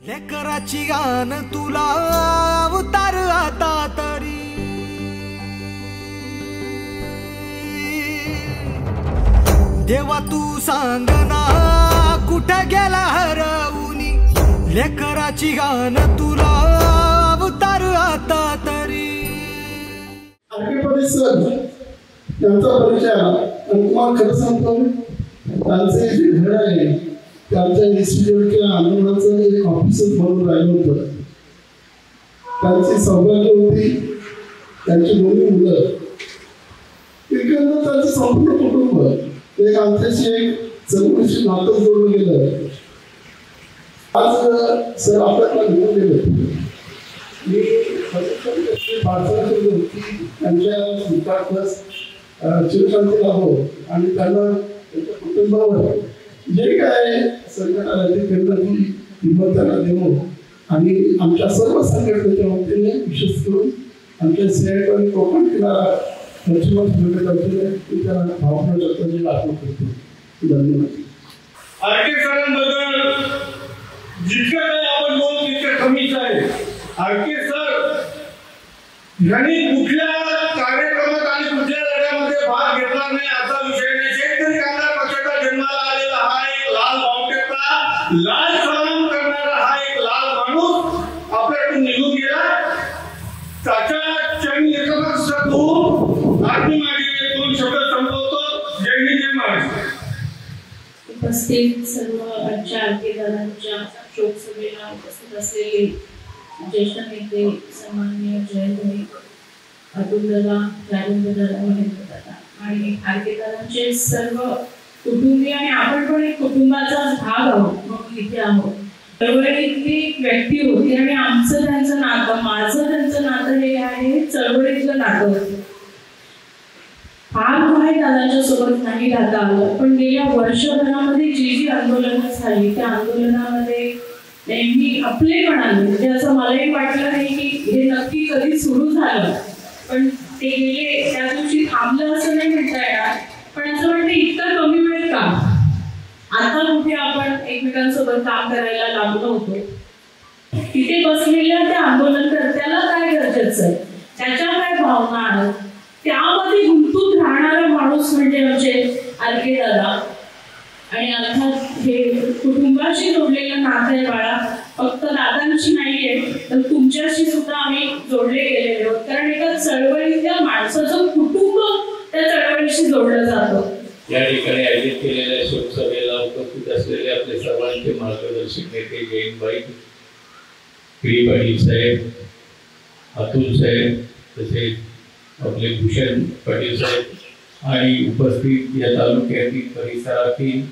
लेकराची गान तुला अवतार आता तरी देवा तू सांग ना कुठे गेला हरवूनी लेकराची गान तुला अवतार आता तरी। सर त्यांचा परिचय आला आणि तुम्हाला खरं सांगतो त्यांचे जे घर आहे त्यांच्या इन्स्टिट्यूट किंवा आंदोलनाचं एक ऑफिसच बनवून राहिलं होतं। त्यांची सौभाग्य होती त्यांची दोन्ही मुलं एकंदर त्यांचं संपूर्ण कुटुंब एक आमच्याशी एक चौकशी नातं जोडून गेलं। आज सर आपल्याला घेऊन गेलं मी त्यांच्या सुखातच चिरशांती लाभो आणि त्यांना त्यांच्या कुटुंबावर जे काय संकटाला ते करण्याची हिंमत त्यांना देऊ आणि आमच्या सर्व संघटनेच्या वतीने विशेष करून आमच्या सीआयटी आणि कोकण किनारा मच्छीमार संघटनेच्या त्यांना भावना शब्दाची दाखवून करतो। धन्यवाद। आरके सरांबद्दल जितकं काही आपण बोलू तितकं कमीच आहे। आरके सर यांनी कुठल्या कार्यक्रमात आणि कुठल्या लढ्यामध्ये भाग घेतला नाही असा विषय नाही। शेतकरी कामगार पक्षाचा जन्माला आलेला हा एक लाल बावटेचा लाल सलाम करणारा हा एक लाल माणूस आपल्याकडून निघून गेला। त्याच्या चरणी नतमस्तक होऊन आम्ही माझे दोन शब्द संपवतो। जय हिंद जय महाराष्ट्र। उपस्थित सर्व आजच्या आरके दादांच्या शोक सभेला उपस्थित असलेले ज्येष्ठ नेते सन्माननीय जयंतभाई अतुल दादा राजेंद्र दादा महेंद्र दादा आणि आरके दादांचे सर्व कुटुंबीय आणि आपण पण एक कुटुंबाचाच भाग आहोत म्हणून इथे आहोत। चळवळीतली व्यक्ती होती आणि आमचं त्यांचं नातं माझं त्यांचं नातं हे आहे चळवळीतलं नातं होतं। फार काही दादांच्या सोबत नाही राहता आलं पण गेल्या वर्षभरामध्ये जी आंदोलनं झाली त्या आंदोलनामध्ये नेहमी आपलेपणाने म्हणजे असं मलाही वाटलं नाही की हे नक्की कधी सुरू झालं पण ते गेले त्या दिवशी थांबलं असं नाही म्हणता येणार पण असं वाटतं इतका कमी वेळ का आता कुठे आपण एकमेकांसोबत काम करायला लागलो होतो। तिथे बसलेल्या त्या आंदोलनकर्त्याला काय गरजेचं आहे त्याच्या काय भावना आहेत त्यामध्ये गुंतून राहणारा माणूस म्हणजे आमचे आरके दादा आणि अर्थात हे कुटुंबाशी जोडलेलं नातं आहे बाळा। फक्त दादांची नाहीये तर तुमच्याशी सुद्धा आम्ही जोडले गेलेले आहोत कारण एका चळवळीतल्या माणसाचं कुटुंब त्या चळवळीशी जोडलं जातं। या ठिकाणी आयोजित केलेल्या शोकसभेला उपस्थित असलेले आपले सर्वांचे मार्गदर्शक नेते जयंतभाई पी पाटील साहेब अतुल साहेब तसेच आपले भूषण पाटील साहेब आणि उपस्थित या तालुक्यातील परिसरातील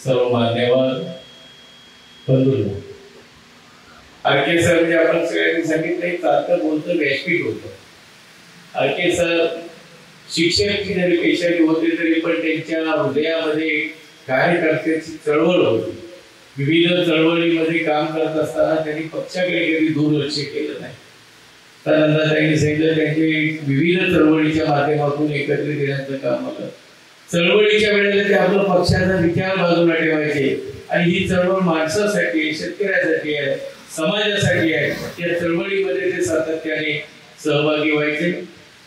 सर्व मान्यवर बंधू। आरके सर म्हणजे आपण सगळ्यांनी सांगितलं एक चालतं बोलतं व्यासपीठ होतं। आरके सर शिक्षक जरी पेशाने होते तरी पण त्यांच्या हृदयामध्ये कार्यकर्त्याची चळवळ होती। विविध चळवळीमध्ये काम करत असताना त्यांनी पक्षाकडे कधी दुर्लक्ष केलं नाही। त्यानंतर त्यांनी सांगितलं त्यांचे विविध चळवळीच्या माध्यमातून एकत्रित येण्याचं काम आलं। चळवळीच्या वेळेला ते आपल्या पक्षाचा विचार बाजूला ठेवायचे आणि ही चळवळ माणसासाठी आहे शेतकऱ्यासाठी आहे समाजासाठी आहे या चळवळीमध्ये ते सातत्याने सहभागी व्हायचे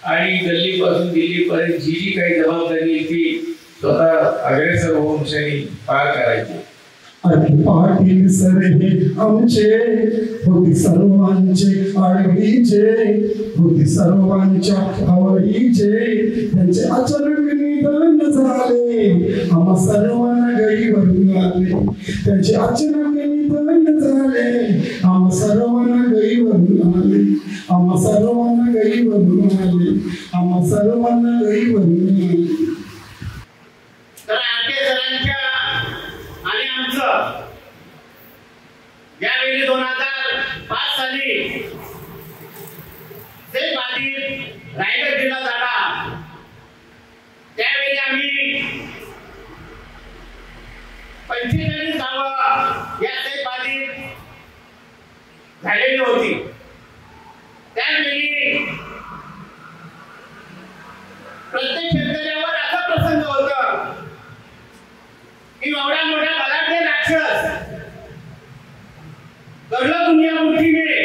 आणि गल्लीपासून दिल्लीपर्यंत जी काही जबाबदारी ती स्वतः अग्रेसर होऊन त्यांनी पार करायची। पाटील सर हे आमचे होती सर्वांचे आडवीचे होती सर्वांच्या आवडीचे त्यांचे अचानक निधन झाले आम्हा सर्वांना गरीवरून आले त्यांचे अचानक निधन झाले आम्हा सर्वांना गरीवरून आले आम्हा सर्वांना गरीवरून आले आम्हा सर्वांना गरीवरून आले। तर आरके सरांच्या आणि आमचं यावेळी 2005 साली ते बाधित रायगड जिल्हा झाला त्यावेळी आम्ही 45 गावं या ते बाधित झालेली होती। त्यावेळी प्रत्येक शेतकऱ्यावर असा प्रसंग होता की एवढा मोठा बलाढ्य राक्षस भलं दुनिया मोठी मिळे,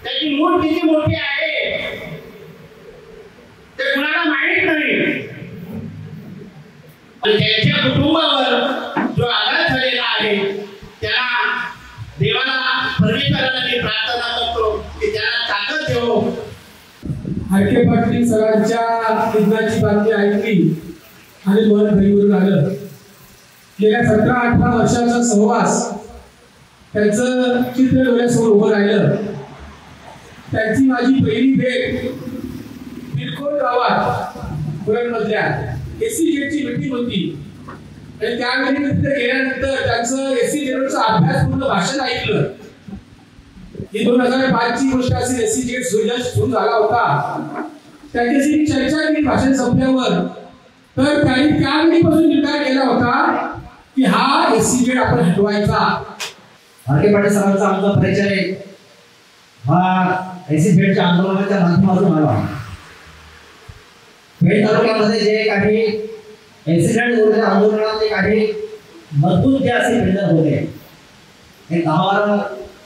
त्याची मूठ किती मोठी आहे ते कुणाला माहित नाही. त्यांच्या कुटुंबावर जो आघात झालेला आहे त्याला देवाला परमेश्वराला मी प्रार्थना करतो की त्याला ताकद देवो. हरके पाटील सरांच्या निधनाची बातमी ऐकली आणि मन घरीवरून आलं. गेल्या 17-18 वर्षाचा सहवास त्यांचं चित्र डोळ्यासमोर उभं राहिलं. त्यांची माझी पहिली भेट बिरकोट गावात पुरणमधल्या एसी जेटची मीटिंग होती आणि त्यावेळी तिथे गेल्यानंतर त्यांचं एसी जेटचा अभ्यासपूर्ण भाषण ऐकलं. ही 2005 ची गोष्ट असेल. एसी जेट सुरू झाला होता. त्याच्याशी चर्चा केली भाषण संपल्यावर. तर त्यांनी त्यावेळीपासून निर्धार केला होता की हा एसी जेट आपण हटवायचा. हरके पाटील सरांचा आमचा परिचय हा एसी जेटच्या आंदोलनाच्या माध्यमातून झाला. पेठ तालुक्यामध्ये जे काही एक्सिडेंट विरोधी आंदोलनातले काही मजबूत जे असे बिल्डर होते हे 10-12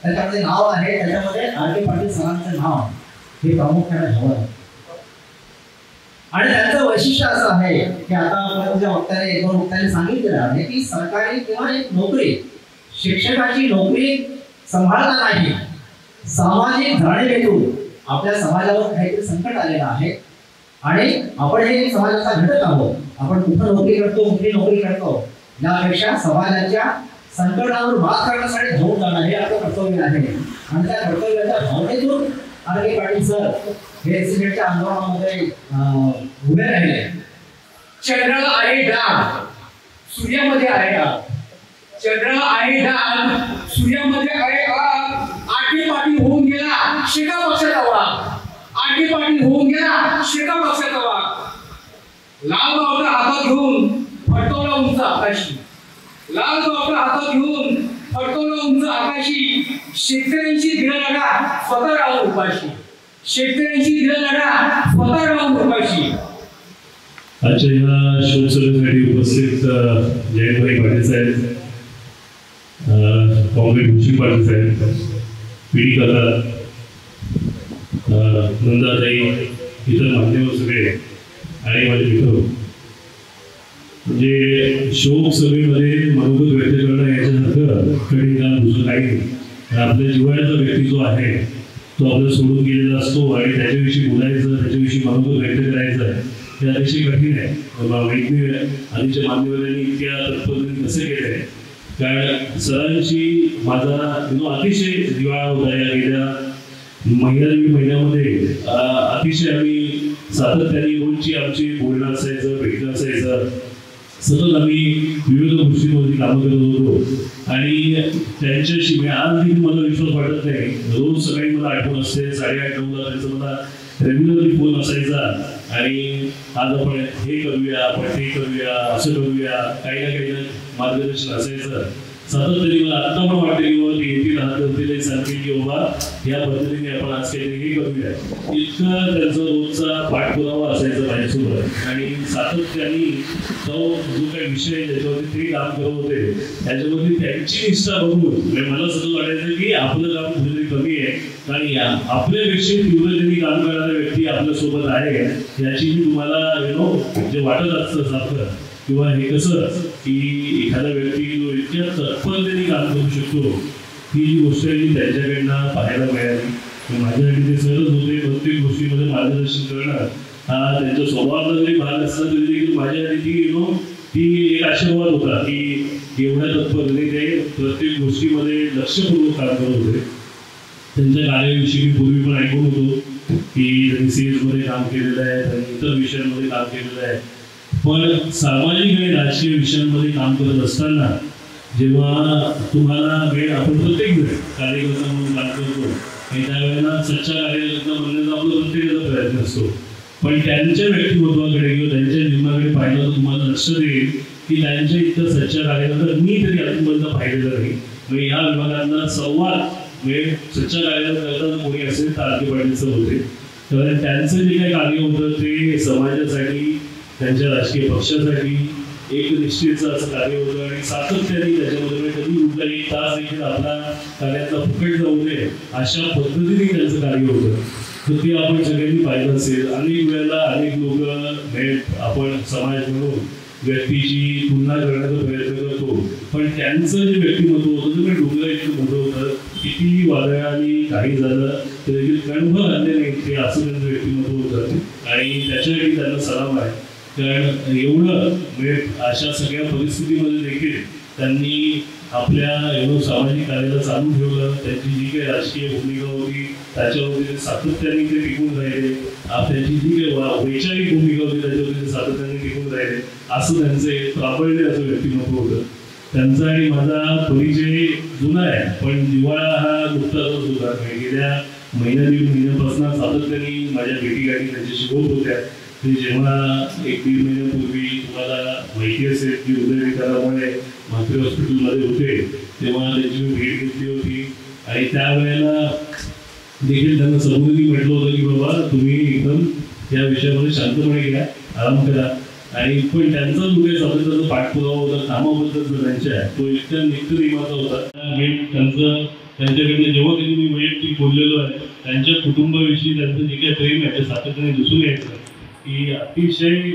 त्याच्यामध्ये नाव आहे. त्याच्यामध्ये हरके पाटील सरांचं नाव हे प्रामुख्याने हवं. आणि त्यांचं वैशिष्ट्य असं आहे की आता आपण तुझ्या वक्त्याने 1-2 वक्त्याने सांगितलेलं आहे की सरकारी किंवा एक नोकरी, शिक्षकाची नोकरी सांभाळता नाही, सामाजिक जाणीवेतून आपल्या समाजावर काहीतरी संकट आलेलं आहे आणि आपण हे समाजाचा घटक आहोत. आपण कुठं नोकरी करतो, कुठली नोकरी करतो यापेक्षा समाजाच्या संकटावर मात करण्यासाठी धावून जाणं हे आपलं कर्तव्य आहे. आणि त्या कर्तव्याच्या भावनेतून हरके पाटील सर हे एक्सिडेंटच्या आंदोलनामध्ये उभे राहिले. चंद्र आहे डाग, सूर्यामध्ये आहे आग. चंद्र आहे डाग, सूर्यामध्ये आहे आग. आरके पाटील होऊन गेला शेका पक्षाचा वाघ. आरके पाटील होऊन गेला शेका पक्षाचा वाघ. लाल बावटा हातात घेऊन फडकवला उंच आकाशी. लाल बावटा हातात घेऊन फडकवला उंच आकाशी. शेतकऱ्यांची दिलनाडा स्वतः राहून उपाशी. शेतकऱ्यांची दिलनाडा स्वतः राहून उपाशी. आजच्या या शोधसभेसाठी उपस्थित जयंतभाई पाटील साहेब, कॉम्रेड भूषण पाटील साहेब, पीडी काका, नंदाताई, इतर माध्यम सगळे आणि माझे मित्र, म्हणजे शोक सभेमध्ये मनोगत व्यक्त करणं याच्यासारखं कठीण काम दुसरं काही नाही. आपल्या जिव्हाळ्याचा व्यक्ती जो आहे तो आपल्याला सोडून गेलेला असतो आणि त्याच्याविषयी बोलायचं, त्याच्याविषयी मनोगत व्यक्त करायचं हे अतिशय कठीण आहे. माहिती नाही आधीच्या मान्यवरांनी इतक्या तत्परतेने कसं केलं आहे. कारण सरांची माझा अतिशय जिव्हाळा होता. या गेल्या महिन्यामध्ये अतिशय आम्ही सातत्याने रोजची आमची बोलणं असायचं, भेटणं असायचं. सतत आम्ही विविध गोष्टींवरती कामं करत होतो आणि त्यांच्याशी आज देखील मला विश्वास वाटत नाही. रोज सकाळी मला आठवण असते 8:30-9ला त्यांचा मला रेग्युलरली फोन असायचा आणि आज आपण हे करूया, आपण ते करूया, असं करूया, काही ना काही मार्गदर्शन असायचं. सातत्याने मला आत्ता पण वाटतं की बाबा ते येतील, हात धरतील, सांगतील की बाबा या पद्धतीने आपण आज काहीतरी हे करूया. इतका त्यांचा रोजचा पाठपुरावा असायचा माझ्यासोबत आणि सातत्याने तो जो काही विषय ज्याच्यावरती ते काम करत होते त्याच्यावरती त्यांची निष्ठा बघून मला सतत वाटायचं की आपलं काम कुठेतरी कमी आहे. आणि आपल्यापेक्षा तीव्रतेने काम करणारा व्यक्ती आपल्यासोबत आहे याची मी तुम्हाला जे वाटत असतं सारखं किंवा हे कसं की एखादा व्यक्ती जो इतक्या तत्परतेने काम करू शकतो ही जी गोष्ट आहे ती त्यांच्याकडनं पाहायला मिळाली. माझ्यासाठी ते सहज होते. प्रत्येक गोष्टीमध्ये मार्गदर्शन करणं हा त्यांच्या स्वभावाचा जरी भाग असला तरी देखील माझ्यासाठी ती एक आशीर्वाद होता की एवढ्या तत्परतेने ते प्रत्येक गोष्टीमध्ये लक्षपूर्वक काम करत होते. त्यांच्या कार्याविषयी मी पूर्वी पण ऐकून होतो की त्यांनी सीएसमध्ये काम केलेलं आहे, त्यांनी इतर विषयांमध्ये काम केलेलं आहे. पण सामाजिक आणि राजकीय विषयांमध्ये काम करत असताना जेव्हा तुम्हाला वेळ आपण प्रत्येक वेळ कार्यकर्ता म्हणून काम करतो आणि त्यावेळेला सच्चा कार्यकर्ता म्हणण्याचा आपला प्रत्येकाचा प्रयत्न असतो. पण त्यांच्या व्यक्तिमत्वाकडे किंवा त्यांच्या जीवनाकडे पाहिलं तर तुम्हाला लक्षात येईल की त्यांच्या इतकं सच्चा कार्यकर्ता मी तरी अजूनपर्यंत पाहिलेलं नाही. म्हणजे या विभागातला संवाद म्हणजे सच्चा कार्यकर्ता कोणी असेल तर हरके पाटील सर होते. कारण त्यांचं जे काही कार्य होतं ते समाजासाठी, त्यांच्या राजकीय पक्षासाठी एक निश्चितचं असं कार्य होतं आणि सातत्याने त्याच्यामध्ये कधी कुठलाही तास देखील आपला कार्यातला फुकट जाऊ नये अशा पद्धतीने त्यांचं कार्य होतं. तर ते आपण सगळ्यांनी पाहिलं असेल. अनेक वेळेला अनेक लोक आपण समाज म्हणून व्यक्तीची तुलना करण्याचा प्रयत्न करतो, पण त्यांचं जे व्यक्तिमत्व होतं ते डोंगर इतकं मोठं होतं. किती वादळाने काही झालं तर देखील कणभ घालले नाही ते असं त्यांचं व्यक्तिमत्व होतं आणि त्याच्यासाठी त्यांना सलाम आहे. कारण एवढं म्हणजे अशा सगळ्या परिस्थितीमध्ये देखील त्यांनी आपल्या सामाजिक कार्याला चालू ठेवलं. त्यांची जी काही राजकीय भूमिका होती त्याच्यावरती ते सातत्याने ते टिकून राहिले. त्यांची जी काही वैचारिक भूमिका होती त्याच्यावरती ते सातत्याने टिकून राहिले. असं त्यांचे प्राबल्य असं व्यक्तिमत्व होतं त्यांचा. आणि माझा परिचय जुना आहे, पण दिवाळा हा नुकताच होता. गेल्या दीड महिन्यापासून सातत्याने माझ्या भेटीगाठी त्यांच्याशी होत होत्या. ते जेव्हा 1-1.5 महिन्यापूर्वी तुम्हाला माहिती असेल की हृदयविकारामुळे म्हात्रे हॉस्पिटलमध्ये होते, तेव्हा त्यांची मी भेट घेतली होती आणि त्यावेळेला देखील त्यांना समोरही म्हटलं होतं की बाबा तुम्ही एकदम या विषयामध्ये शांतपणे घ्या, आराम करा. आणि पण त्यांचा जो काही स्वातंत्र्याचा पाठपुरावा होता कामाबद्दल त्यांच्या तो इतक्या नित्यनेमाचा होता. त्यांच्याकडनं जेव्हा कधी मी वैयक्तिक बोललेलो आहे त्यांच्या कुटुंबाविषयी त्यांचं जे काही प्रेम आहे ते सातत्याने दिसून यायचं की अतिशय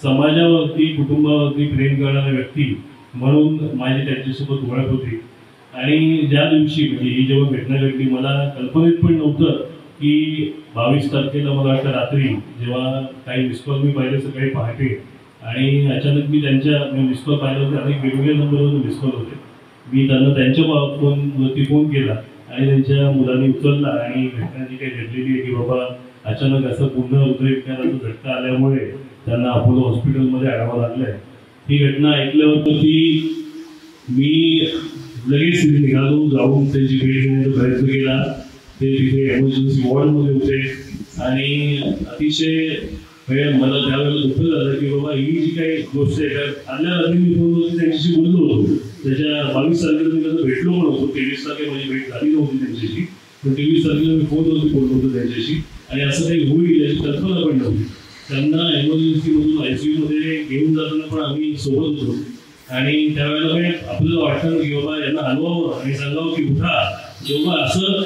समाजावरती कुटुंबावरती प्रेम करणारा व्यक्ती म्हणून माझी त्यांच्यासोबत ओळख होती. आणि ज्या दिवशी म्हणजे ही जेव्हा घटना घडली मला कल्पनेत पण नव्हतं की 22 तारखेला मला वाटतं रात्री जेव्हा काही मिसकॉल मी पाहिले सकाळी पहाटे आणि अचानक मी त्यांच्या मिसकॉल पाहिलं होते. अनेक वेगवेगळ्या नंबरवरून मिसकॉल होते. मी त्यांना त्यांच्या फोनवरती फोन केला आणि त्यांच्या मुलांनी उचलला आणि घटना जी काही घडलेली आहे की बाबा अचानक असं पूर्ण हृदयविकाराचा झटका आल्यामुळे त्यांना अपोलो हॉस्पिटलमध्ये आणावं लागलंय. ही घटना ऐकल्यावरती मी लगेच तिथे निघालो. जाऊन त्यांची भेट घेण्याचा प्रयत्न केला. ते तिथे एमर्जन्सी वॉर्डमध्ये होते आणि अतिशय मला त्यावेळेला दुःख झालं की बाबा ही जी काही गोष्ट आहे का आल्या रात्री मी फोनवरती त्यांच्याशी बोललो होतो. त्याच्या 22 तारखेला मी त्यांना भेटलो पण होतो. 23 तारखेला माझी भेट झाली नव्हती त्यांच्याशी, पण 23 तारखेला मी फोनवरती बोललो होतो त्यांच्याशी आणि असं काही होईल याची कल्पना पण नव्हती. त्यांना एमर्जन्सीमधून ICU मध्ये घेऊन जाताना पण आम्ही सोबत होतो आणि त्यावेळेला काही आपल्याला वाटतं की बाबा यांना हलवावं आणि सांगावं की उठा. जेव्हा असं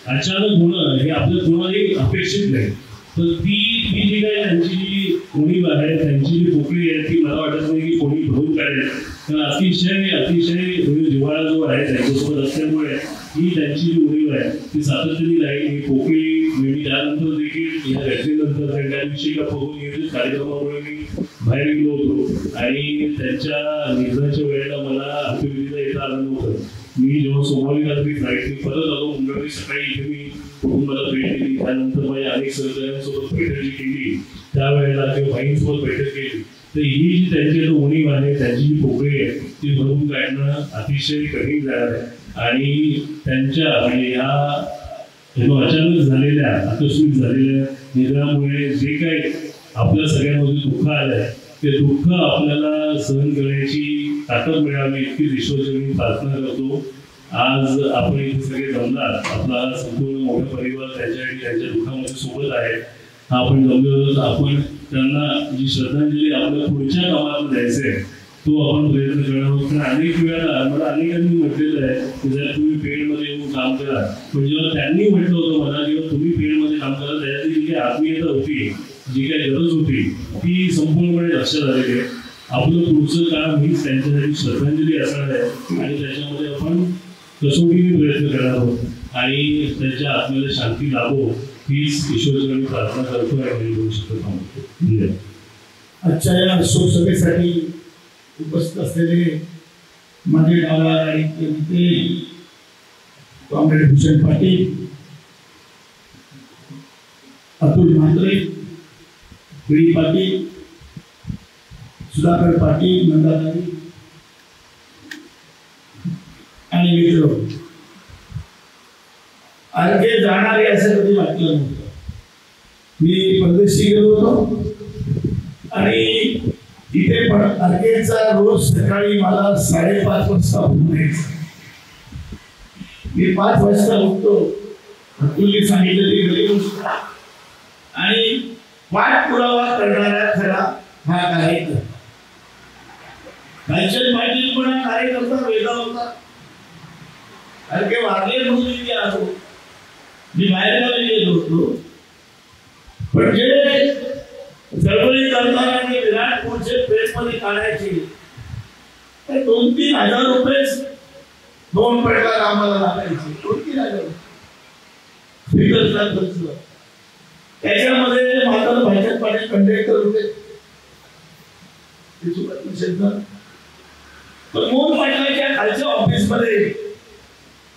अचानक होणं हे आपल्या कुणालाही अपेक्षित नाही. तर ती जी काय त्यांची जी उणीव आहे त्यांची जी पोकळी आहे ती मला वाटत नाही की कोणी भरून काढेल. कारण अतिशय जिव्हाळा जो आहे त्यांच्यासोबत असल्यामुळे ही त्यांची जी उणीव आहे ती सातत्याने राहील. ही पोकळी मी त्यानंतर देखील या घटनेनंतर त्यांच्याविषयी का बघून नियोजित कार्यक्रमामुळे मी बाहेर गेलो होतो आणि त्यांच्या निधनाच्या वेळेला मला अंत्यविधीला येता आलं नव्हतं. मी जेव्हा सोमवारी रात्री फ्लाईटने परत आलो मंगळवारी सकाळी इथे मी कुटुंबाला भेट दिली. त्यानंतर माझ्या अनेक सहकाऱ्यांसोबत बैठक जी केली त्यावेळेला किंवा बाईंसोबत बैठक केली. तर ही जी त्यांची उणीव आहे त्यांची जी पोकळी आहे ती भरून काढणं अतिशय कठीण जाणार आहे. आणि त्यांच्या म्हणजे ह्या अचानक झालेल्या आकस्मिक झालेल्या निधनामुळे जे काही आपल्या सगळ्यांमध्ये दुःख आलंय ते दुःख आपल्याला सहन करण्याची ताकद मिळावी इतकीच ईश्वरचरणी प्रार्थना करतो. आज आपण इथे सगळे जमलात. आपला संपूर्ण मोठा परिवार त्यांच्या दुःखामध्ये सोबत आहे. आपण जमलो आपण त्यांना जी श्रद्धांजली आपल्या पुढच्या कामात द्यायचंय तो आपण प्रयत्न करणार. पण अनेक वेळा मला अनेकांनी म्हटलेलं आहे की जर तुम्ही फील्डमध्ये येऊन काम करा, पण जेव्हा त्यांनी म्हटलं होतं मला जेव्हा तुम्ही फील्डमध्ये काम करा त्याच्यातली जी काही आत्मीयता होती जी काही गरज होती ती संपूर्णपणे लक्षात आलेली आहे. आपलं पुढचं काम हीच त्यांच्यासाठी श्रद्धांजली असणार आहे आणि त्याच्यामध्ये आपण कसोटीने प्रयत्न करणार आहोत आणि त्यांच्या आत्म्याला शांती लाभो हीच ईश्वरचरणी प्रार्थना करतो आणि बोलू शकतो. आजच्या या शोकसभेसाठी उपस्थित असलेले माझे डावलार आणि कॉम्रेड भूषण पाटील, अतुल म्हात्रे, गिरी पाटील, सुधाकर पाटील, नंदादारी आणि मित्र, आणखी जाणारे असं कधी वाटलं नव्हतं. मी परदेशी गेलो होतो आणि तिथे पण अर्गेचा रोज सकाळी मला 5:30 वाजता उठायचं. मी 5 वाजता उठतो. अतुलने सांगितलं ती गली गोष्ट आणि पाठपुरावा करणारा खरा हा कार्यक्रम कांचन पाटील पण हा कार्यकर्ता वेगळा होता. हरके वारले म्हणून इथे आलो. मी बाहेरगावी गेलो होतो. पण जे चळवळी करताना विराट मोर्चे प्रेसमध्ये काढायचे ते 2-3 हजार रुपये 2 पडकार आम्हाला लागायचे. 2-3 हजार स्पीकरचा खर्च. त्याच्यामध्ये मात्र भाजप पाटील कंडक्टर होते. मोहन पाटलाच्या खालच्या ऑफिसमध्ये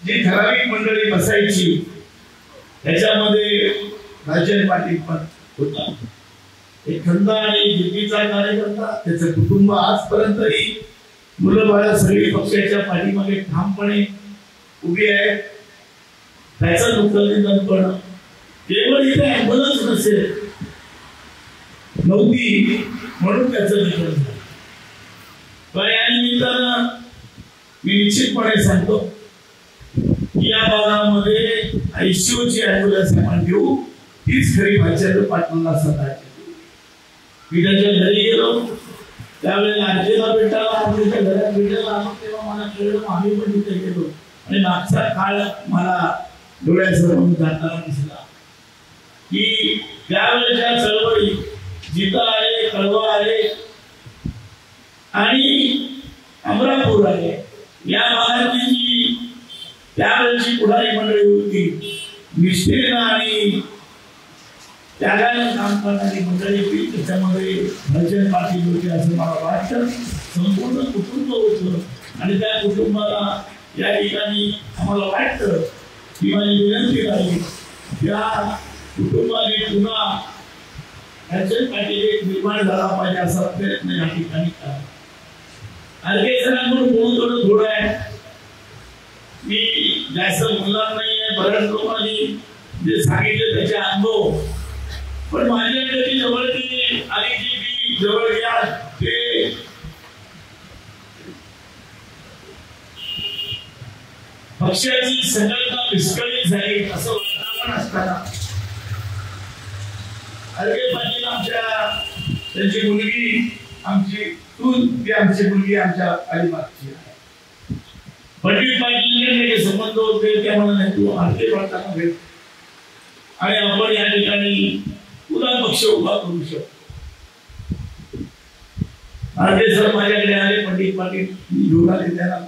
जी ठराविक मंडळी बसायची त्याच्यामध्ये राजन पाटील पण होता. एक खंड आणि जिद्दीचा कार्यकर्ता. त्याचं कुटुंब आजपर्यंतही मुलं बाळा सगळी पक्षाच्या पाठीमागे ठामपणे उभी आहे. त्याचं दुःख पण केवळ इथे ॲम्ब्युलन्स नसेल नव्हती म्हणून त्याचं निधन झालं. या निमित्तानं मी निश्चितपणे सांगतो की या भागामध्ये आयसीयूची ॲम्ब्युलन्स आपण घेऊ. हीच खरी भाजप पाटलांना सदाची. मी त्याच्या घरी गेलो त्यावेळेला आजीला भेटायला आजीच्या घरात भेटायला आलो तेव्हा मला कळलं आम्ही पण तिथे गेलो आणि मागचा काळ मला डोळ्यासमोर जाताना दिसला की त्यावेळेच्या चळवळी जिता आहे, कळवा आहे आणि अमरापूर आहे या भागातली जी त्यावेळेची पुढारी मंडळी होती निष्ठेनं आणि त्यागानं काम करणारी मंडळी होती. त्याच्यामध्ये राजन पाटील होते असं मला वाटतं. संपूर्ण कुटुंब होतं आणि त्या कुटुंबाला या ठिकाणी आम्हाला वाटतं की माझी विनंती राहील त्या कुटुंबाने पुन्हा राजन पाटील एक निर्माण झाला पाहिजे असा प्रयत्न या ठिकाणी करा. आणखी सरांकडून बोलून थोडं आहे. मी जास्त बोलणार नाहीये. बऱ्याच लोकांनी जे सांगितलं त्याचे अनुभव पण माझ्याकडे जवळची आणि जी जवळ घ्या ते पक्षाची संकल्पना विस्कळीत झाली असं वातावरण असताना हरके पाटील त्यांची मुलगी आमची तून ती आमची मुलगी आमच्या अलिबागची आहे. पंडित पाटील संबंध होते त्यामुळे नाही तू हरके पाटलांना भेट आणि आपण या ठिकाणी पुन्हा पक्ष उभा करू शकतो. हरके सर माझ्याकडे आले. पंडित पाटील घेऊन आले त्याला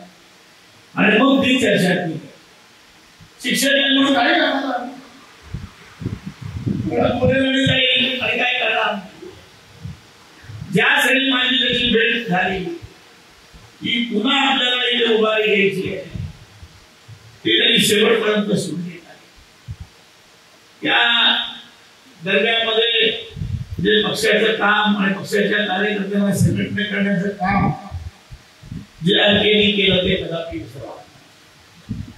आणि मग ती चर्चा केली. शिक्षक म्हणून काय करणार जाईल आणि काय करणार. ज्यासाठी माझी त्याची भेट झाली की पुन्हा आपल्याला इथे उभारी घ्यायची आहे ते त्यांनी शेवटपर्यंत सोडली. त्या दरम्यानमध्ये जे पक्षाचं काम आणि पक्षाच्या कार्यकर्त्यांना संघटना करण्याचं काम जे हरकेनी केलं ते कदापि विसरावं.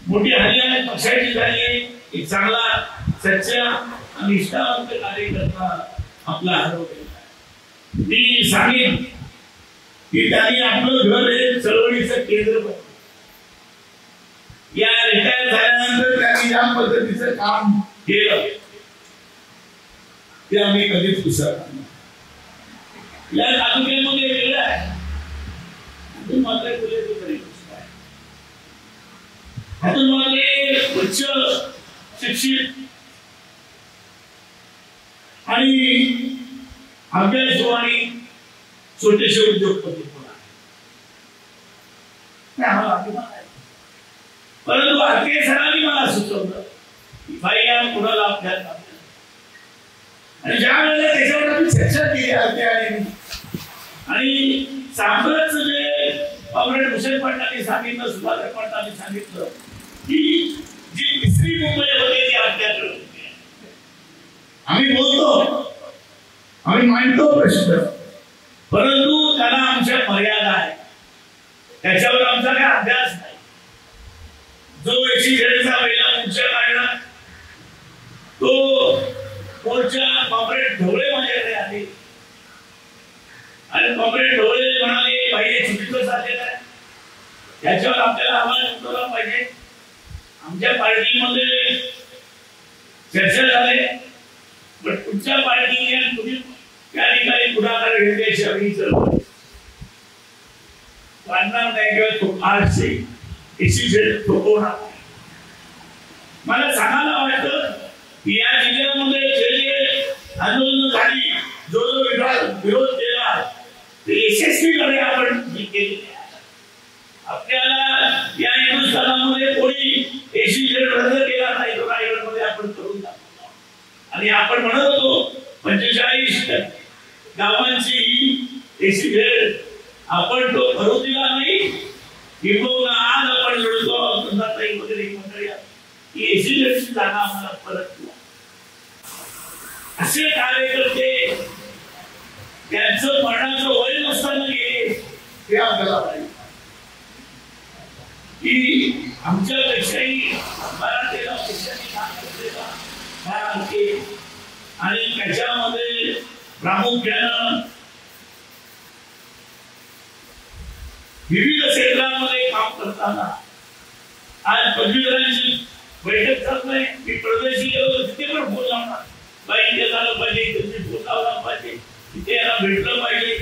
मोठी हानी आणि पक्षाची झाली आहे. एक चांगला सच्चा आणि निष्ठावंत कार्यकर्ता आपला हरवलेला आहे. मी सांगेन की त्यांनी आपलं घर हे चळवळीचं केंद्र बनवलं. या रिटायर झाल्यानंतर त्यांनी ज्या पद्धतीचं काम केलं ते आम्ही कधीच विसरणार नाही. या तालुक्यामध्ये वेगळं आहे मात्र हातून मागे उच्च शिक्षित आणि अभ्यासू आणि छोटेसे उद्योगपती आम्हाला अभिमान आहे. परंतु हरके सरांनी मला सुचवलं की बाई या कुणाला अभ्यास आणि ज्या वेळेला त्याच्यावर आम्ही चर्चा केली आणि सांबरच जे कॉम्रेड भूषण पाटलांनी सांगितलं सुधाकर पाटलांनी सांगितलं की जी तिसरी मुंबई होती ती आपल्याकडे होती. आम्ही बोलतो आम्ही मांडतो प्रश्न परंतु त्याला आमच्या मर्यादा आहे. त्याच्यावर आमचा काही अभ्यास नाही. जो 140चा वेळेला मोर्चा काढला तो मोर्चा कॉम्रेड ढवळे माझ्याकडे आले आणि कॉम्रेड ढवळे म्हणाले भाई हे चुकीचं झालेलं आहे त्याच्यावर आपल्याला आवाज उठवला पाहिजे. आमच्या पार्टीमध्ये चर्चा झाली पण तुमच्या पार्टीने तुम्ही त्या ठिकाणी पुढाकार घेण्याची हवी बांधणार नाही किंवा आरसे एसी थोपवणार. मला सांगायला वाटतं की या जिल्ह्यामध्ये जे जे आंदोलन झाली, जो जो विरोध केला ते यशस्वीपणे आपण केलेले. आपल्याला या हिंदुस्थानामध्ये कोणी एसी जेल रद्द केला नाही, तो रायगडमध्ये आपण करून दाखवतो. आणि आपण म्हणत होतो 45 गावांची ही एसी जेल आपण तो करू दिला नाही. किंबहुना आज आपण लढतो वगैरे मंडळी की एसी जेलची जागा आम्हाला परत द्या. असे कार्यकर्ते त्यांचं मरणाचं वय नसताना गेले हे आपल्याला पाहिजे की आमच्यापेक्षाही मराठीला आणि त्याच्यामध्ये प्रामुख्यानं विविध क्षेत्रामध्ये काम करताना आज पदवीधरांची बैठक करत नाही. मी परदेशी गेलो तिथे पण फोन लावणार, बाई इथे झालं पाहिजे, इथे फोन लावला पाहिजे, तिथे याला भेटलं पाहिजे.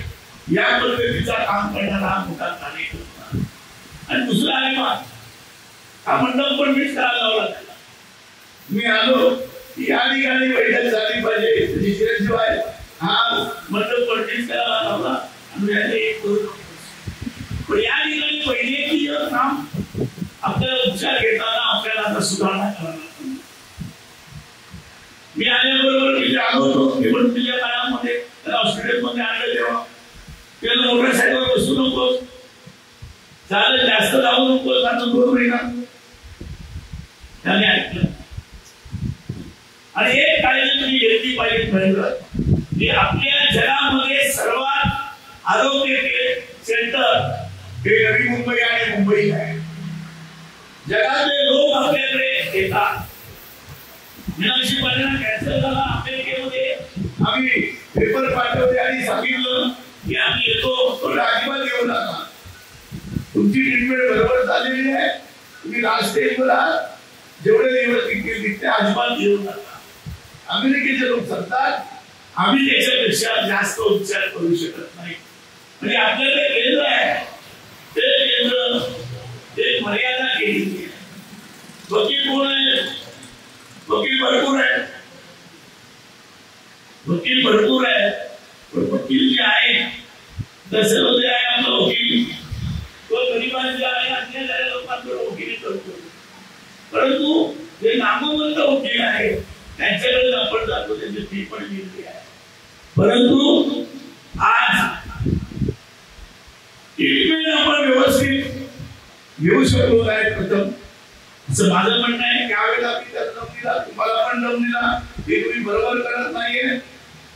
या पद्धतीचा काम करणारा हा मोठा कार्यकर्ता. आणि दुसरा आहे हा मंडप पण मीच करायला लावला त्याला. मी आलो की या ठिकाणी बैठक झाली पाहिजे, शिवाय हा मंडप पण मीच करायला लावला. पण या ठिकाणी वैद्यकीय काम आपल्याला उपचार घेताना आपल्याला आता सुधारणा करायला. मी आल्याबरोबर मी आलो होतो निवडणुकीच्या काळामध्ये हॉस्पिटलमध्ये आणलं तेव्हा त्याला मोटरसायकलवर बसू नकोस, चालत जास्त जाऊ नकोस, आता बरोबर आहे ना. त्याने ऐकलं. आणि एक काळजी तुम्ही घेतली पाहिजे की आपल्या जगामध्ये सर्वात आरोग्य सेंटर हे नवी मुंबई आणि मुंबई आहे. जगातले लोक आपल्याकडे येतात. म्युनिसिपालिटीला कॅन्सर झाला अमेरिकेमध्ये, आम्ही पेपर पाठवले आणि सांगितलं की आम्ही येतो. अजिबात येऊ नका, तुमची ट्रीटमेंट बरोबर झालेली आहे, तुम्ही लास्ट स्टेजवर आहात, जेवढे दिवस तिथे अजिबात येऊ नका. अमेरिकेचे लोक सांगतात आम्ही त्याच्यापेक्षा जास्त उपचार करू शकत नाही. म्हणजे आपल्याकडे केंद्र आहे, ते केंद्र एक मर्यादा केलेली आहे. वकील कोण आहे? वकील भरपूर आहे, वकील भरपूर आहे. पण वकील जे आहे तसे होते आहे आपला वकील, तो गरिबांचे आहे, अन्याय लोकांकडे वकिली करतो. परंतु जे नामवंत वकील आहे त्यांच्याकडे आपण जातो, त्यांची फी पण दिली आहे. परंतु आज ट्रीटमेंट आपण व्यवस्थित घेऊ शकलो नाही प्रथम, असं माझं म्हणणं आहे. त्यावेळेला मी त्यात दम दिला, तुम्हाला पण दम दिला, हे तुम्ही बरोबर करत नाहीये.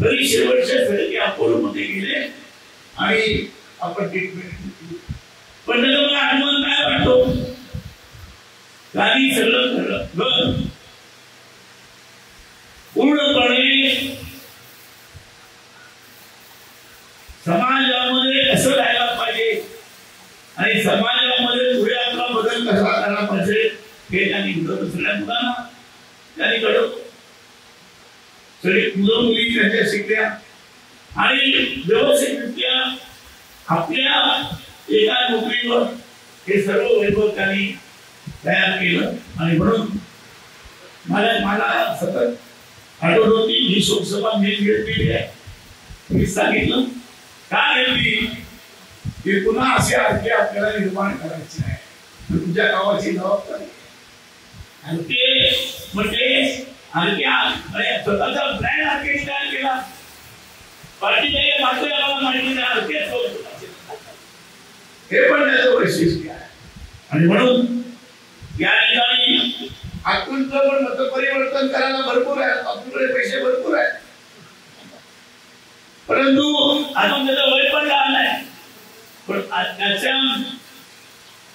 तरी शेवटच्या वेळी अपोलोमध्ये गेले आणि आपण ट्रीटमेंट घेतली. पण त्याचा मला अनुभव काय वाटतो, काही सगळं खरं पूर्णपणे समाजामध्ये कसं राहायला पाहिजे आणि समाजामध्ये पुढे आपला बदल कसा करायला पाहिजे हे त्यांनी दुसऱ्या मुलांना त्यांनी घडवलं. सगळे मुलं मुली त्यांच्या शिकल्या आणि व्यवस्थितरित्या आपल्या एका नोकरीवर हे सर्व वैभव त्यांनी तयार केलं. आणि म्हणून मला सतत आठवण होती ही शोकसभा मी घेतलेली आहे. मी सांगितलं काय घेतली की पुन्हा असे आरके आपल्याला निर्माण करायचे आहे, तुमच्या गावाची जबाबदारी. आणि ते म्हणजे स्वतःचा ब्रँड आर्किटेक्ट तयार केला. पार्टीच्या मात्र आम्हाला माहिती नाही आर्किटेक्ट हे पण त्याचं वैशिष्ट्य आहे. आणि म्हणून या ठिकाणी आतूनचं पण मत परिवर्तन करायला भरपूर आहे, आपल्याकडे पैसे भरपूर आहेत. परंतु अजून त्याचं वय पण लहान आहे. पण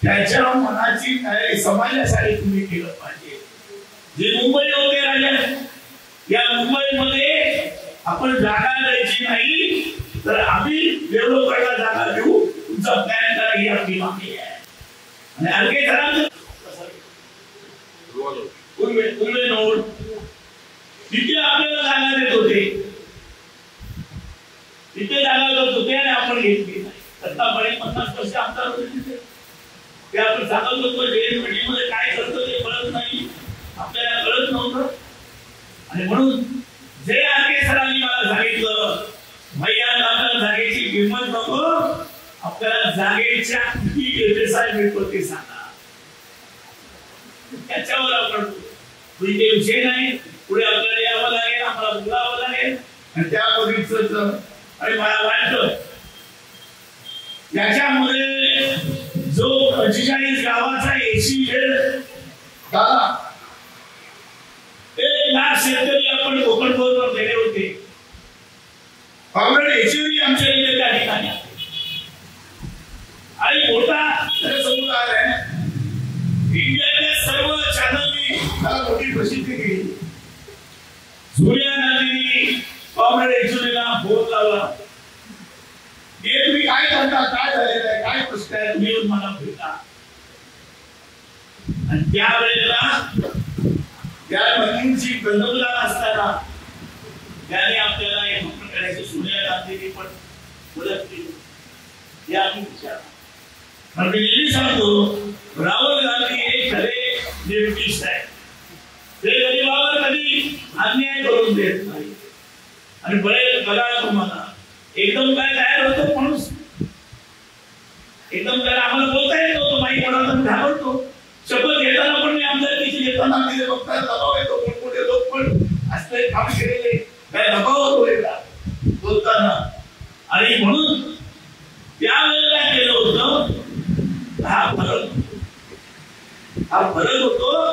त्याच्या मनाची तयारी समाजासाठी तुम्ही केलं पाहिजे. जे मुंबई होते राजा, या मुंबईमध्ये आपण जागा द्यायची नाही तर आम्ही डेव्हलपरला जागा देऊ, तुमचा प्लॅन करा ही आपली मागणी आहे. आणि आणखी सरांचं उर्वे नोड तिथे आपल्याला जागा देत होते, तिथे जागा देत होते आणि आपण घेतली नाही. दत्ताबाई 50 वर्ष आमदार होते ते आपण सांगत होतो मध्ये काय करतो ते कळत नाही, आपल्याला कळत नव्हतं. आणि म्हणून जे आरके सरांनी मला सांगितलं, भैया आपल्याला जागेची किंमत नको, आपल्याला जागेच्या किती व्यवसाय मिळतो ते सांगा, त्याच्यावर आपण पुढे विषय नाही. पुढे आपल्याला यावं लागेल, आम्हाला बोलावं लागेल. आणि त्या पद्धतीचं आणि मला वाटतं याच्यामध्ये जो 45 गावाचा 80 झाला, 1 लाख शेतकरी आपण कोकण बरोबर दिले होते. ऑलरेडी एचडी आमच्या इथे त्या ठिकाणी आणि मोठा समुदाय आहे. इंडियाच्या सर्व चॅनलनी त्याला मोठी प्रसिद्धी दिली. सोनिया गांधींनी कॉम्रेड एचडीला फोन लावला, हे तुम्ही काय करता, काय झालेलं आहे, काय प्रश्न आहे, तुम्ही येऊन मला भेटा. आणि त्यावेळेला त्या मंत्रींची पंतप्रधान असताना त्याने आपल्याला एक करायचं सोनिया गांधींनी पण मदत केली. हे आम्ही विचार मी नेहमी सांगतो, राहुल गांधी हे खरे लेफ्टिस्ट आहे. ते गरीबावर कधी अन्याय करून देत नाही. आणि बरेच बघा तुम्हाला एकदम काय तयार होतो माणूस, एकदम काय आम्हाला बोलता येत नव्हतं, माहीत पडा घाबरतो. शपथ घेताना पण मी आमदारकीची घेताना तिथे बघता दबाव येतो, मोठमोठे लोक पण असले काम केलेले काय दबाव होतो वेगळा बोलताना. आणि म्हणून त्यावेळेला केलं होतं हा फरक होतो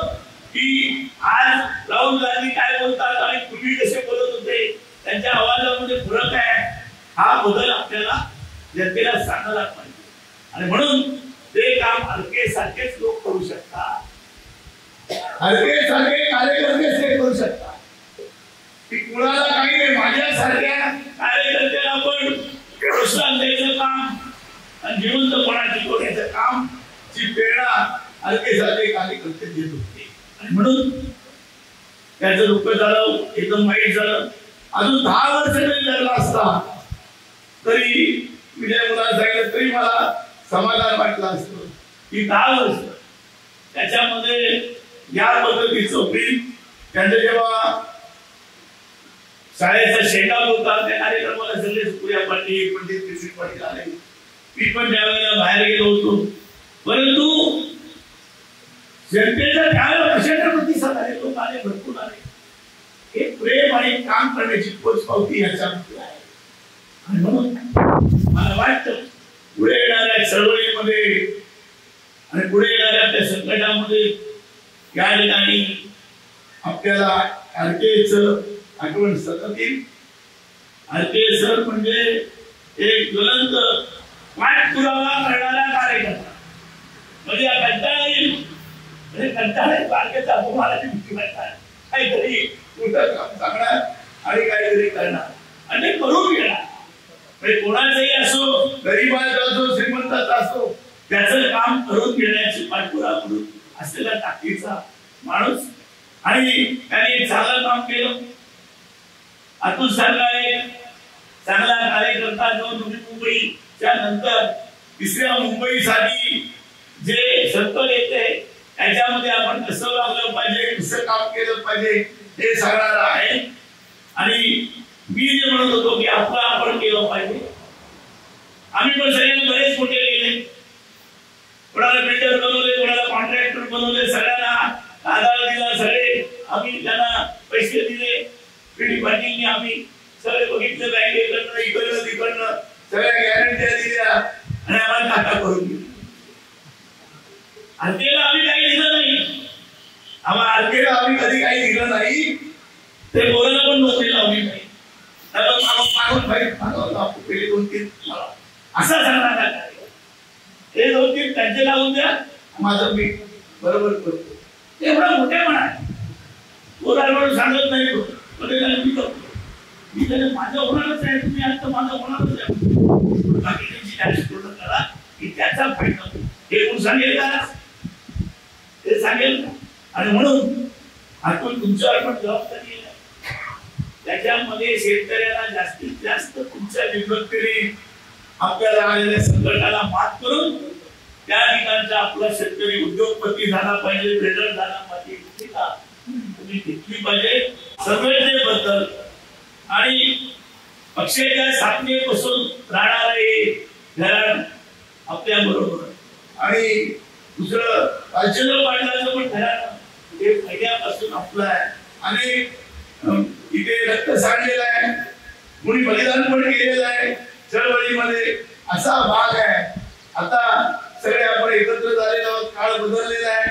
की आज राहुल गांधी काय बोलतात आणि पूर्वी कसे बोलत होते त्यांच्या आवाजामध्ये फरक आहे. हा बदल आपल्याला जनतेला सांगायला पाहिजे. आणि म्हणून ते काम हलके सारखेच लोक करू शकतात, हलके सारखे कार्यकर्तेच ते करू शकतात. की कुणाला काही नाही, माझ्यासारख्या कार्यकर्त्याला पण प्रोत्साहन द्यायचं काम आणि जिवंतपणा टिकवण्याचं काम ची प्रेरणा हलके सारखे कार्यकर्ते देत होते. आणि म्हणून त्याचं दुःख झालं, एकदम वाईट झालं. अजून 10 वर्ष जरी लागला असता तरी विजय मुलाला सांगितलं तरी मला समाधान वाटलं असतं की 10 वर्ष त्याच्यामध्ये या पद्धतीचं होईल. त्यांचं जेव्हा शाळेचा शेंगाव होता त्या कार्यक्रमाला सगळे सुप्रिया पाटील, पंडित केसरी पाटील आले. मी पण त्यावेळेला बाहेर गेलो होतो. परंतु जनतेचा त्यावेळेला प्रचंड प्रतिसाद आले, लोक आले, भरपूर आले. हे प्रेम आणि काम करण्याची पोचपावती याच्यामध्ये आहे. आणि म्हणून मला वाटतं पुढे येणाऱ्या चळवळीमध्ये आणि पुढे येणाऱ्या त्या संकटामध्ये या ठिकाणी आपल्याला आरकेच आठवण सतत येईल. आरके सर म्हणजे एक ज्वलंत पाठपुरावा करणारा कार्यकर्ता. म्हणजे कंटाळा येईल, म्हणजे कंटाळा आरकेचा तुम्हाला भीती वाटणार, काहीतरी मोठं काम सांगणार आणि काहीतरी करणार आणि ते करून घेणार. कोणाचाही असो, गरीबाचा असो, श्रीमंताचा असो, त्याचं काम करून घेण्याची पाठपुरावा करून असलेला ताकदीचा माणूस. आणि त्याने एक चांगलं काम केलं. अतुल सारखा एक चांगला कार्यकर्ता जो नवी मुंबईच्या नंतर 3ऱ्या मुंबईसाठी जे सर्कल येते त्याच्यामध्ये आपण कसं वागलं पाहिजे, कसं काम केलं पाहिजे हे सांगणारा आहे. आणि मी जे म्हणत होतो की आपलं आपण केलं पाहिजे. आम्ही पण सगळ्यांना बरेच मोठे केले, कोणाला बिल्डर बनवले, कोणाला कॉन्ट्रॅक्टर बनवले, सगळ्यांना आधार दिला, सगळे आम्ही त्यांना पैसे दिले. पिढी पाटीलनी आम्ही सगळे बघितलं, बँकेकडनं इकडनं तिकडनं सगळ्या गॅरंट्या दिल्या आणि आम्हाला टाका करून दिली. आरकेला आम्ही काही दिलं नाही, आरकेला आम्ही कधी काही दिलं नाही. ते बोलायला पण नोकरी लावली नाही. असा सांगणार हे 2-3 त्यांचे लावून द्या, माझं मी बरोबर करतो. एवढा मोठेपणा आहे. बोलायला सांगत नाही, मी त्याने माझं होणारच आहे, तुम्ही आता माझं होणारच आहे. बाकी त्यांची जास्त पूर्ण करा की त्याचा फायदा हे कोण सांगेल का, ते सांगेल का. आणि म्हणून आपण तुमच्यावर पण जबाबदारी आहे. त्याच्यामध्ये शेतकऱ्याला जास्तीत जास्त तुमच्या विभक्तीने आपल्याला आलेल्या संकटाला मात करून त्या ठिकाणचा आपला शेतकरी उद्योगपती झाला पाहिजे, ट्रेडर झाला पाहिजे, तुम्ही घेतली पाहिजे संघटनेबद्दल आणि पक्षाच्या स्थापनेपासून राहणारे घराण आपल्या बरोबर आणि दुसरं राजेंद्र पाटलांचं पण घराणं हे पहिल्यापासून आपलं आहे आणि इथे रक्त सांडलेलं आहे, कोणी बलिदान पण केलेलं आहे चळवळीमध्ये, असा भाग आहे. आता सगळे आपण एकत्र झालेलो आहोत, काळ बदललेला आहे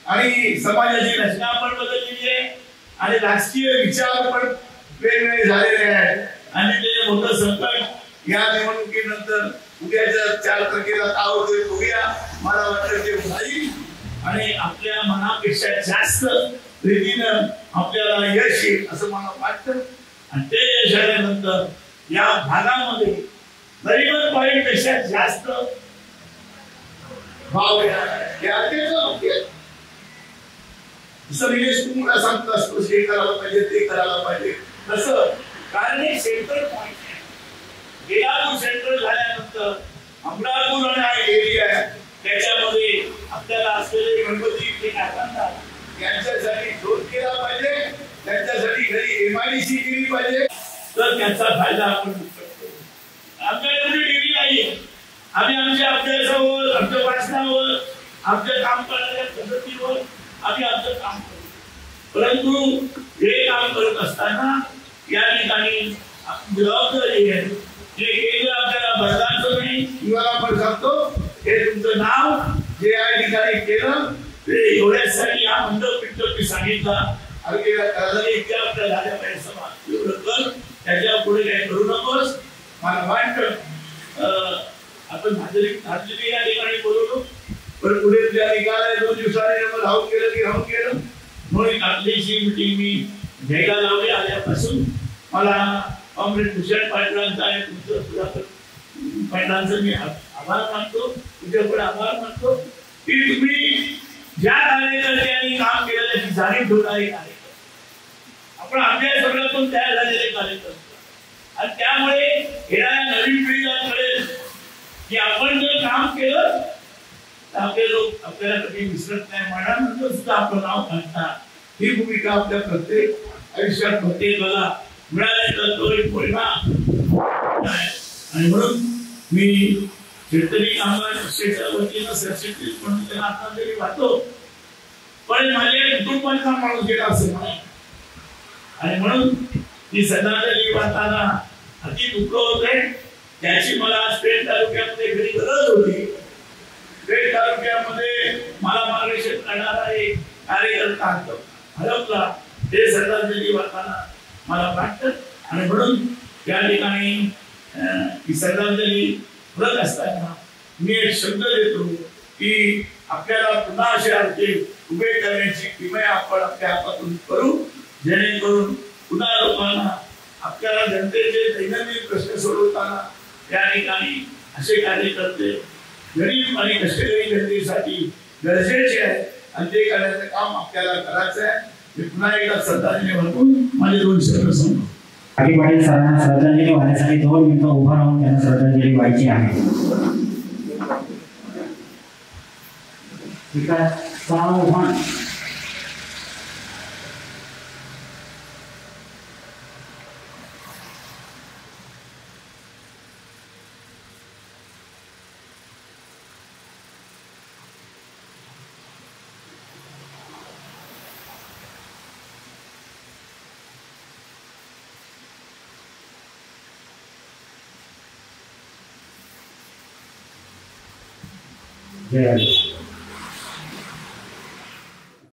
आणि समाजाची रचना पण बदललेली आहे आणि राजकीय विचार पण वेगवेगळे झालेले आहेत आणि ते मोठं संकट या निवडणुकीनंतर उद्याच्या 4 तारखेला ताबडतोब बघूया. मला वाटतं ते होईल आणि आपल्या मनापेक्षा जास्त रीतीनं आपल्याला यश येईल असं मला वाटतं आणि ते यश आल्यानंतर या भागामध्ये गरीब पॉईंटपेक्षा जास्त भाव जसं निलेश कुमार सांगत असतो हे करायला पाहिजे ते करायला पाहिजे तसं कारण हे सेंट्रल पॉईंट आहे. गेलापूर सेंट्रल झाल्यानंतर अमरापूर आणि हा एरिया आहे त्याच्यामध्ये आपल्याला असलेले गणपती यांच्यासाठी शोध केला पाहिजे, त्यांच्यासाठी घरी MIDC केली पाहिजे तर त्याचा फायदा आपण शकतो. आपल्याला एवढी डिग्री नाहीये, आम्ही आमच्या अभ्यासावर, आमच्या वाचनावर, आमच्या काम करण्याच्या पद्धतीवर आम्ही आमचं काम करतो, परंतु हे काम करत असताना या ठिकाणी जबाबदारी आहे. जे केलं आपल्याला बरदाचं नाही, तुम्हाला पण सांगतो हे तुमचं नाव जे या ठिकाणी केलं ते एवढ्यासाठी हा मंडप सांगितला आपल्या झाल्या पाहिजे समाज एवढं कर, त्याच्या पुढे काही करू नकोस. मला वाटतं आपण भाजली या ठिकाणी बोलवलो पण पुढे त्या निघाला 2 दिवसाने राहून गेलं की राहून गेलं म्हणून आपलीची मीटिंग मी घ्यायला लावली. आल्यापासून मला कॉम्रेड भूषण पाटलांचा आणि तुमचं सुधाकर पाटलांचं मी आभार मानतो, तुझे पण आभार मानतो की तुम्ही ज्या कार्यकर्त्यांनी काम केलेलं त्याची जाणीव ठेवणारे कार्यकर्ते आपण आपल्या सगळ्यातून तयार झालेले कार्यकर्ते आणि त्यामुळे येणाऱ्या नवीन पिढीला कळेल की आपण जर काम केलं तर आपले लोक आपल्याला कधी विसरत नाही, मनानंतर सुद्धा आपलं नाव काढतात. ही भूमिका आपल्या प्रत्येक आयुष्यात प्रत्येकाला मिळाल्या आणि म्हणून मी शेतकरी कामगार पक्षाच्या वतीनं सरचिटणीस म्हणून त्यांना आतातरी वाटतो पण माझ्या कुटुंबाचा माणूस गेला असं म्हणे आणि म्हणून ती श्रद्धांजली वाहताना अति दुःख होते. त्याची मला पेठ तालुक्यामध्ये घरी गरज होती. पेठ तालुक्यामध्ये मला मार्गदर्शन करणारा एक कार्यकर्ता हरपला, ते श्रद्धांजली वाहताना मला वाटतं आणि म्हणून या ठिकाणी ही श्रद्धांजली करत असताना मी एक शब्द देतो की आपल्याला पुन्हा असे अर्थे उभे करण्याची किमया आपण आपल्या हातातून करू जेणेकरून पुन्हा लोकांना आपल्याला जनतेचे दैनंदिन प्रश्न सोडवताना त्या ठिकाणी असे कार्यकर्ते गरीब आणि कष्टकरी जनतेसाठी गरजेचे आहे आणि ते करण्याचं काम आपल्याला करायचं आहे. मी पुन्हा एकदा श्रद्धांजली वाहून माझे 2 शब्द सांगतो. पाटील सरांना श्रद्धांजली वाहण्यासाठी 2 मिनिटं उभा राहून त्यांना श्रद्धांजली व्हायची आहे. जय